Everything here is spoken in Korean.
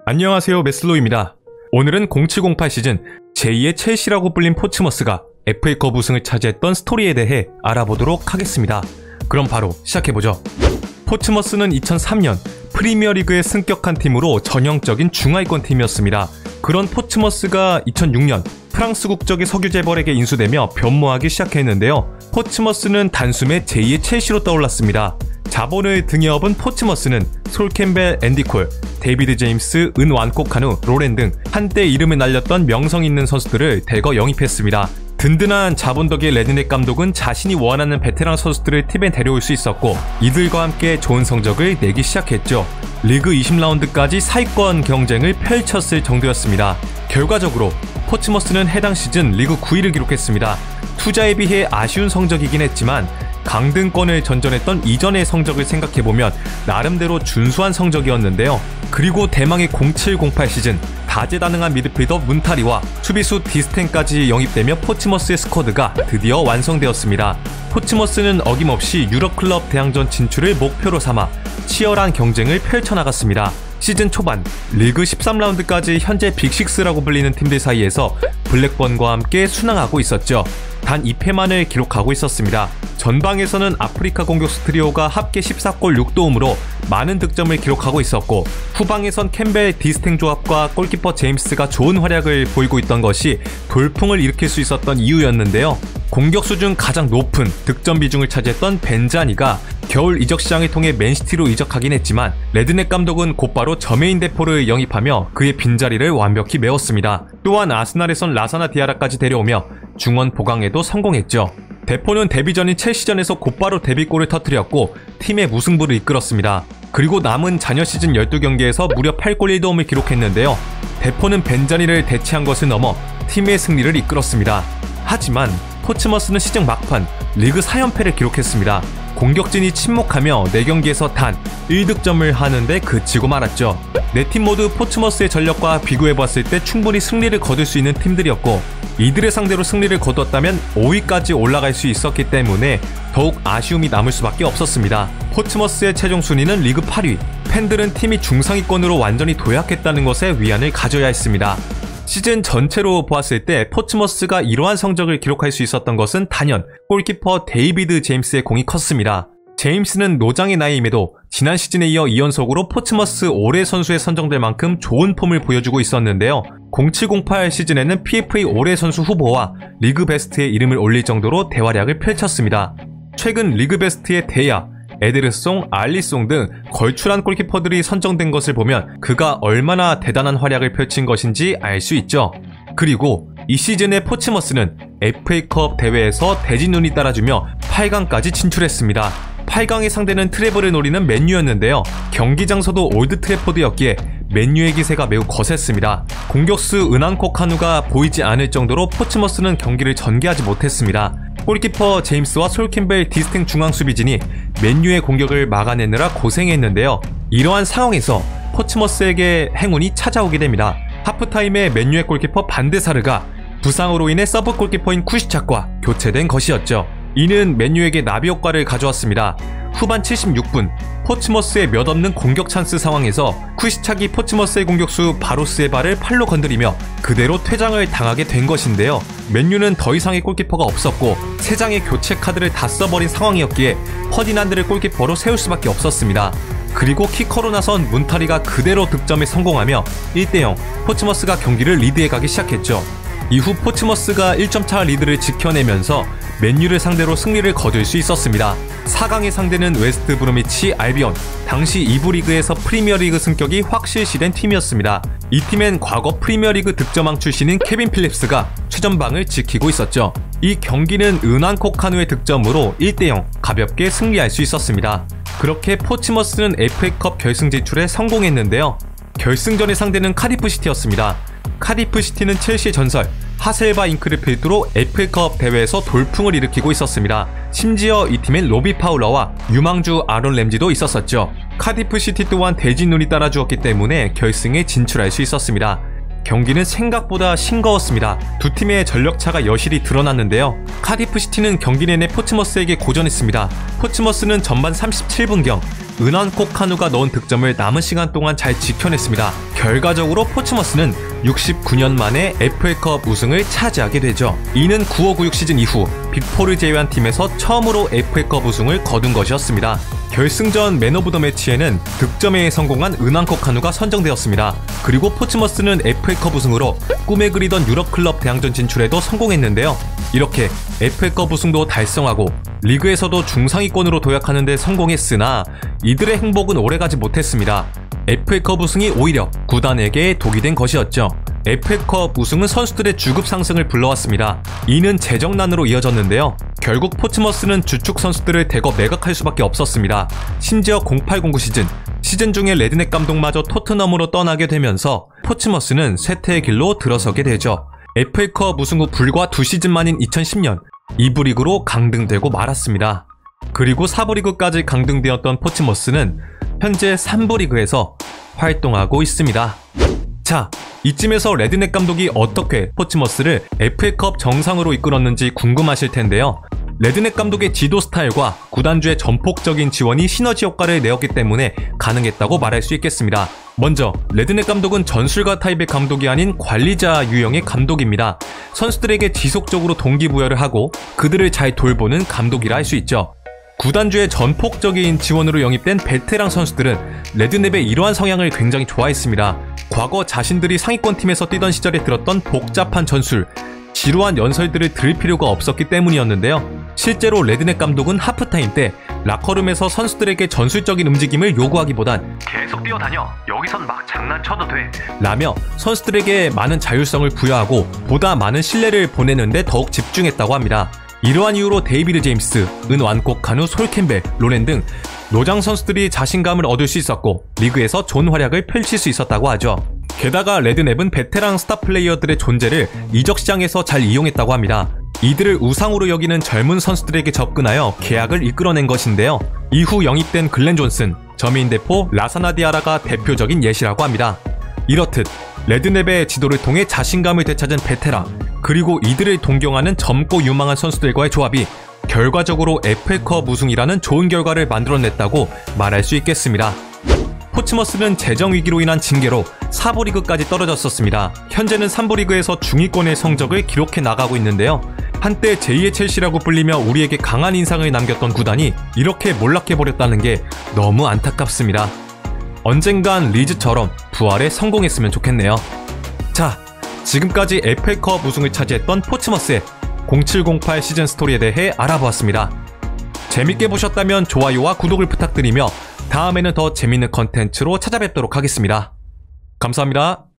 안녕하세요, 메슬로입니다. 오늘은 0708 시즌 제2의 첼시라고 불린 포츠머스가 FA컵 우승을 차지했던 스토리에 대해 알아보도록 하겠습니다. 그럼 바로 시작해보죠. 포츠머스는 2003년 프리미어리그에 승격한 팀으로 전형적인 중하위권 팀이었습니다. 그런 포츠머스가 2006년 프랑스 국적의 석유 재벌에게 인수되며 변모하기 시작했는데요. 포츠머스는 단숨에 제2의 첼시로 떠올랐습니다. 자본을 등에 업은 포츠머스는 솔 캠벨, 앤디 콜, 데이비드 제임스, 은 완코 카누, 로렌 등 한때 이름을 날렸던 명성 있는 선수들을 대거 영입했습니다. 든든한 자본 덕에 레드넥 감독은 자신이 원하는 베테랑 선수들을 팀에 데려올 수 있었고 이들과 함께 좋은 성적을 내기 시작했죠. 리그 20라운드까지 사위권 경쟁을 펼쳤을 정도였습니다. 결과적으로 포츠머스는 해당 시즌 리그 9위를 기록했습니다. 투자에 비해 아쉬운 성적이긴 했지만 강등권을 전전했던 이전의 성적을 생각해보면 나름대로 준수한 성적이었는데요. 그리고 대망의 0708 시즌 다재다능한 미드필더 문타리와 수비수 디스텐까지 영입되며 포츠머스의 스쿼드가 드디어 완성되었습니다. 포츠머스는 어김없이 유럽클럽 대항전 진출을 목표로 삼아 치열한 경쟁을 펼쳐나갔습니다. 시즌 초반 리그 13라운드까지 현재 빅6라고 불리는 팀들 사이에서 블랙번과 함께 순항하고 있었죠. 단 2패만을 기록하고 있었습니다. 전방에서는 아프리카 공격수 트리오가 합계 14골 6도움으로 많은 득점을 기록하고 있었고 후방에선 캠벨, 디스탱 조합과 골키퍼 제임스가 좋은 활약을 보이고 있던 것이 돌풍을 일으킬 수 있었던 이유였는데요. 공격수 중 가장 높은 득점 비중을 차지했던 벤자니가 겨울 이적 시장을 통해 맨시티로 이적하긴 했지만 레드넥 감독은 곧바로 저메인 데포를 영입하며 그의 빈자리를 완벽히 메웠습니다. 또한 아스날에선 라사나 디아라까지 데려오며 중원 보강에도 성공했죠. 데포는 데뷔전인 첼시전에서 곧바로 데뷔골을 터뜨렸고 팀의 무승부를 이끌었습니다. 그리고 남은 잔여 시즌 12경기에서 무려 8골 1도움을 기록했는데요. 데포는 벤자니를 대체한 것을 넘어 팀의 승리를 이끌었습니다. 하지만 포츠머스는 시즌 막판 리그 4연패를 기록했습니다. 공격진이 침묵하며 4경기에서 단 1득점을 하는데 그치고 말았죠. 4팀 모두 포츠머스의 전력과 비교해봤을 때 충분히 승리를 거둘 수 있는 팀들이었고 이들의 상대로 승리를 거뒀다면 5위까지 올라갈 수 있었기 때문에 더욱 아쉬움이 남을 수밖에 없었습니다. 포츠머스의 최종 순위는 리그 8위. 팬들은 팀이 중상위권으로 완전히 도약했다는 것에 위안을 가져야 했습니다. 시즌 전체로 보았을 때 포츠머스가 이러한 성적을 기록할 수 있었던 것은 단연 골키퍼 데이비드 제임스의 공이 컸습니다. 제임스는 노장의 나이임에도 지난 시즌에 이어 2연속으로 포츠머스 올해 선수에 선정될 만큼 좋은 폼을 보여주고 있었는데요. 0708 시즌에는 PFA 올해 선수 후보와 리그 베스트에 이름을 올릴 정도로 대활약을 펼쳤습니다. 최근 리그 베스트의 데야, 에데르송, 알리송 등 걸출한 골키퍼들이 선정된 것을 보면 그가 얼마나 대단한 활약을 펼친 것인지 알 수 있죠. 그리고 이 시즌의 포츠머스는 FA컵 대회에서 대진 눈이 따라주며 8강까지 진출했습니다. 8강의 상대는 트래블을 노리는 맨유였는데요. 경기 장소도 올드 트래포드였기에 맨유의 기세가 매우 거셌습니다. 공격수 은한코 카누가 보이지 않을 정도로 포츠머스는 경기를 전개하지 못했습니다. 골키퍼 제임스와 솔 캠벨, 디스탱 중앙 수비진이 맨유의 공격을 막아내느라 고생했는데요. 이러한 상황에서 포츠머스에게 행운이 찾아오게 됩니다. 하프타임에 맨유의 골키퍼 반데사르가 부상으로 인해 서브 골키퍼인 쿠시착과 교체된 것이었죠. 이는 맨유에게 나비 효과를 가져왔습니다. 후반 76분 포츠머스의 몇 없는 공격 찬스 상황에서 쿠시착이 포츠머스의 공격수 바로스의 발을 팔로 건드리며 그대로 퇴장을 당하게 된 것인데요. 맨유는 더 이상의 골키퍼가 없었고 3장의 교체 카드를 다 써버린 상황이었기에 퍼디난드를 골키퍼로 세울 수밖에 없었습니다. 그리고 키커로 나선 문타리가 그대로 득점에 성공하며 1대0 포츠머스가 경기를 리드해가기 시작했죠. 이후 포츠머스가 1점차 리드를 지켜내면서 맨유를 상대로 승리를 거둘 수 있었습니다. 4강의 상대는 웨스트 브로미치 알비온, 당시 2부 리그에서 프리미어리그 승격이 확실시된 팀이었습니다. 이 팀엔 과거 프리미어리그 득점왕 출신인 케빈 필립스가 최전방을 지키고 있었죠. 이 경기는 은한코 카누의 득점으로 1대0 가볍게 승리할 수 있었습니다. 그렇게 포츠머스는 FA컵 결승 진출에 성공했는데요. 결승전의 상대는 카디프시티였습니다. 카디프시티는 첼시의 전설 하셀바 잉크를 필두로 FA컵 대회에서 돌풍을 일으키고 있었습니다. 심지어 이 팀엔 로비 파울러와 유망주 아론 램지도 있었었죠. 카디프시티 또한 대진 눈이 따라주었기 때문에 결승에 진출할 수 있었습니다. 경기는 생각보다 싱거웠습니다. 두 팀의 전력차가 여실히 드러났는데요. 카디프 시티는 경기 내내 포츠머스에게 고전했습니다. 포츠머스는 전반 37분경 은완코 카누가 넣은 득점을 남은 시간 동안 잘 지켜냈습니다. 결과적으로 포츠머스는 69년 만에 FA컵 우승을 차지하게 되죠. 이는 95-96 시즌 이후 빅4를 제외한 팀에서 처음으로 FA컵 우승을 거둔 것이었습니다. 결승전 맨 오브 더 매치에는 득점에 성공한 은완코 카누가 선정되었습니다. 그리고 포츠머스는 FA컵 우승으로 꿈에 그리던 유럽 클럽 대항전 진출에도 성공했는데요. 이렇게 FA컵 우승도 달성하고 리그에서도 중상위권으로 도약하는 데 성공했으나 이들의 행복은 오래가지 못했습니다. FA컵 우승이 오히려 구단에게 독이 된 것이었죠. FA컵 우승은 선수들의 주급 상승을 불러왔습니다. 이는 재정난으로 이어졌는데요. 결국 포츠머스는 주축 선수들을 대거 매각할 수밖에 없었습니다. 심지어 08-09 시즌 중에 레드넥 감독마저 토트넘으로 떠나게 되면서 포츠머스는 쇠퇴의 길로 들어서게 되죠. FA컵 우승 후 불과 2시즌 만인 2010년 2부 리그로 강등되고 말았습니다. 그리고 4부 리그까지 강등되었던 포츠머스는 현재 3부 리그에서 활동하고 있습니다. 자, 이쯤에서 레드넥 감독이 어떻게 포츠머스를 FA컵 정상으로 이끌었는지 궁금하실 텐데요. 레드넥 감독의 지도 스타일과 구단주의 전폭적인 지원이 시너지 효과를 내었기 때문에 가능했다고 말할 수 있겠습니다. 먼저 레드넥 감독은 전술가 타입의 감독이 아닌 관리자 유형의 감독입니다. 선수들에게 지속적으로 동기부여를 하고 그들을 잘 돌보는 감독이라 할 수 있죠. 구단주의 전폭적인 지원으로 영입된 베테랑 선수들은 레드넥의 이러한 성향을 굉장히 좋아했습니다. 과거 자신들이 상위권 팀에서 뛰던 시절에 들었던 복잡한 전술, 지루한 연설들을 들을 필요가 없었기 때문이었는데요. 실제로 레드넥 감독은 하프타임 때 라커룸에서 선수들에게 전술적인 움직임을 요구하기보단 계속 뛰어다녀, 여기선 막 장난쳐도 돼 라며 선수들에게 많은 자율성을 부여하고 보다 많은 신뢰를 보내는데 더욱 집중했다고 합니다. 이러한 이유로 데이비드 제임스, 은완코 카누, 솔 캠벨, 로렌 등 노장 선수들이 자신감을 얻을 수 있었고 리그에서 좋은 활약을 펼칠 수 있었다고 하죠. 게다가 레드넥은 베테랑 스타 플레이어들의 존재를 이적 시장에서 잘 이용했다고 합니다. 이들을 우상으로 여기는 젊은 선수들에게 접근하여 계약을 이끌어낸 것인데요. 이후 영입된 글렌 존슨, 저메인 데포, 라사나 디아라가 대표적인 예시라고 합니다. 이렇듯 레드넥의 지도를 통해 자신감을 되찾은 베테랑, 그리고 이들을 동경하는 젊고 유망한 선수들과의 조합이 결과적으로 FA컵 우승이라는 좋은 결과를 만들어냈다고 말할 수 있겠습니다. 포츠머스는 재정 위기로 인한 징계로 4부 리그까지 떨어졌었습니다. 현재는 3부 리그에서 중위권의 성적을 기록해 나가고 있는데요. 한때 제2의 첼시라고 불리며 우리에게 강한 인상을 남겼던 구단이 이렇게 몰락해버렸다는 게 너무 안타깝습니다. 언젠간 리즈처럼 부활에 성공했으면 좋겠네요. 자, 지금까지 FA컵 우승을 차지했던 포츠머스의 07-08 시즌 스토리에 대해 알아보았습니다. 재밌게 보셨다면 좋아요와 구독을 부탁드리며 다음에는 더 재밌는 컨텐츠로 찾아뵙도록 하겠습니다. 감사합니다.